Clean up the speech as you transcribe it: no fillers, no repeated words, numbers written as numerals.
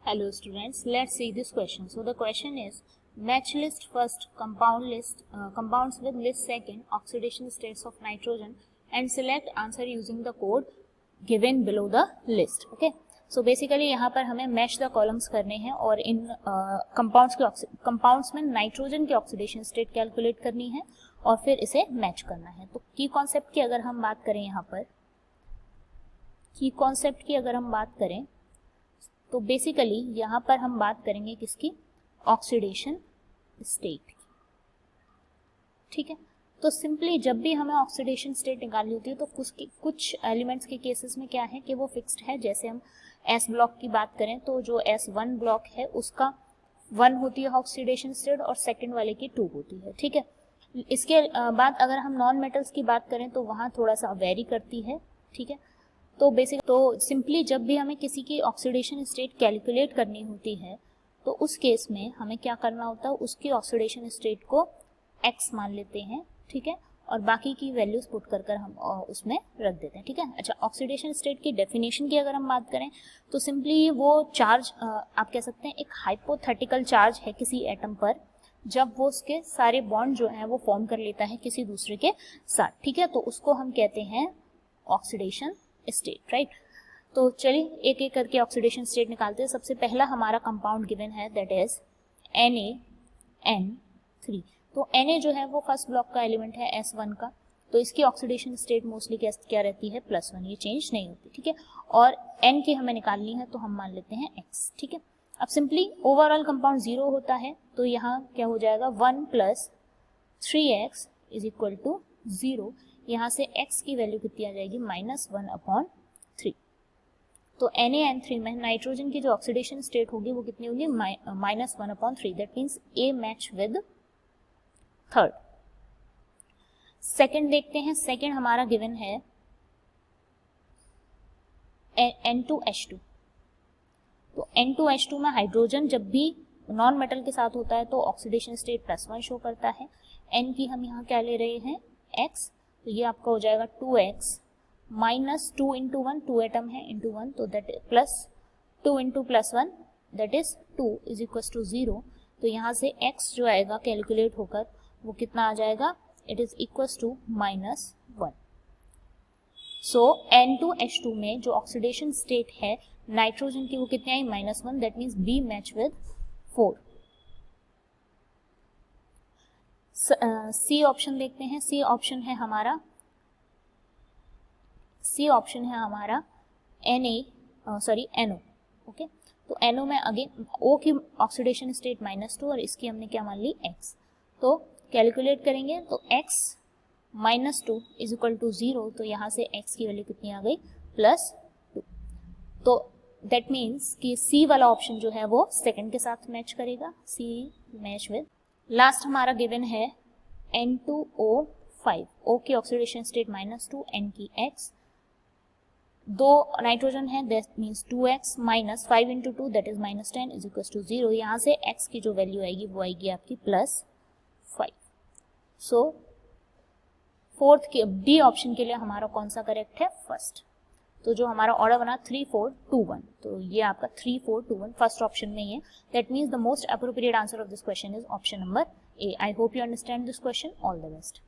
Hello students, let's see this question. So the question is match list first, compounds with list second, oxidation states of nitrogen and select answer using the code given below the list. Okay. So basically यहाँ पर हमें match the columns करने हैं और इन compounds में nitrogen की oxidation state calculate करनी है और फिर इसे मैच करना है. तो की कॉन्सेप्ट की अगर हम बात करें यहाँ पर तो बेसिकली यहाँ पर हम बात करेंगे किसकी, ऑक्सीडेशन स्टेट की. ठीक है. तो सिंपली जब भी हमें ऑक्सीडेशन स्टेट निकालनी होती है तो कुछ एलिमेंट्स के केसेस में क्या है कि वो फिक्स्ड है. जैसे हम एस ब्लॉक की बात करें तो जो S1 ब्लॉक है उसका 1 होती है ऑक्सीडेशन स्टेट और सेकंड वाले की 2 होती है. ठीक है. इसके बाद अगर हम नॉन मेटल्स की बात करें तो वहाँ थोड़ा सा वेरी करती है. ठीक है. तो सिंपली जब भी हमें किसी की ऑक्सीडेशन स्टेट कैलकुलेट करनी होती है तो उस केस में हमें क्या करना होता है, उसकी ऑक्सीडेशन स्टेट को x मान लेते हैं. ठीक है. और बाकी की वैल्यूज पुट कर हम उसमें रख देते हैं. ठीक है. अच्छा, ऑक्सीडेशन स्टेट की डेफिनेशन की अगर हम बात करें तो सिंपली वो चार्ज आप कह सकते हैं एक हाइपोथेटिकल चार्ज है किसी एटम पर जब वो उसके सारे बॉन्ड जो है वो फॉर्म कर लेता है किसी दूसरे के साथ. ठीक है. तो उसको हम कहते हैं ऑक्सीडेशन स्टेट. राइट. तो चलिए एक एक करके ऑक्सीडेशन स्टेट निकालते हैं. सबसे पहला हमारा कंपाउंड गिवन है दैट इज NaN3. तो Na जो है वो फर्स्ट ब्लॉक का एलिमेंट है S1 का. तो इसकी ऑक्सीडेशन स्टेट मोस्टली क्या रहती है, +1. ये चेंज नहीं होती. ठीक है. और N की हमें निकालनी है तो हम मान लेते हैं X. ठीक है. अब सिंपली ओवरऑल कंपाउंड 0 होता है तो यहाँ क्या हो जाएगा, 1 + 3x = 0. यहाँ से x की वैल्यू कितनी आ जाएगी, -1/3. तो NaN3 में नाइट्रोजन की जो ऑक्सीडेशन स्टेट होगी वो कितनी होगी, -1/3. That means A match with third. Second देखते हैं. सेकंड हमारा गिवन है N2H2. तो N2H2 में हाइड्रोजन जब भी नॉन मेटल के साथ होता है तो ऑक्सीडेशन स्टेट +1 शो करता है. N की हम यहाँ क्या ले रहे हैं, x. तो ये आपका हो जाएगा 2x -2 × 1, 2 एटम है × 1, तो दैट +2 × +1 दैट इज 2 = 0. तो यहाँ से x जो आएगा कैलकुलेट होकर वो कितना आ जाएगा, it is equals to -1. So N2H2 में जो ऑक्सीडेशन स्टेट है नाइट्रोजन की वो कितनी आई, -1. That means B match with 4. C option देखते हैं. सी ऑप्शन है हमारा NO. ओके. तो NO में अगेन O की ऑक्सीडेशन स्टेट -2 और इसकी हमने क्या मान ली, X. तो कैलकुलेट करेंगे तो X -2 = 0. तो यहाँ से X की वैल्यू कितनी आ गई, +2. तो दैट मीन्स कि C वाला ऑप्शन जो है वो सेकंड के साथ मैच करेगा. C match with. लास्ट हमारा गिवन है N2O5. O की ऑक्सीडेशन स्टेट -2, N की X. 2 नाइट्रोजन है that means 2x -5 × 2 that is -10 = 0. यहाँ से x की जो वैल्यू आएगी वो आएगी आपकी +5. सो फोर्थ के B ऑप्शन के लिए हमारा कौन सा करेक्ट है, फर्स्ट. तो जो हमारा ऑर्डर बना 3 4 2 1, तो ये आपका 3 4 2 1 फर्स्ट ऑप्शन में ही है. That means the most appropriate answer of this question is option number A. I hope you understand this question. All the best.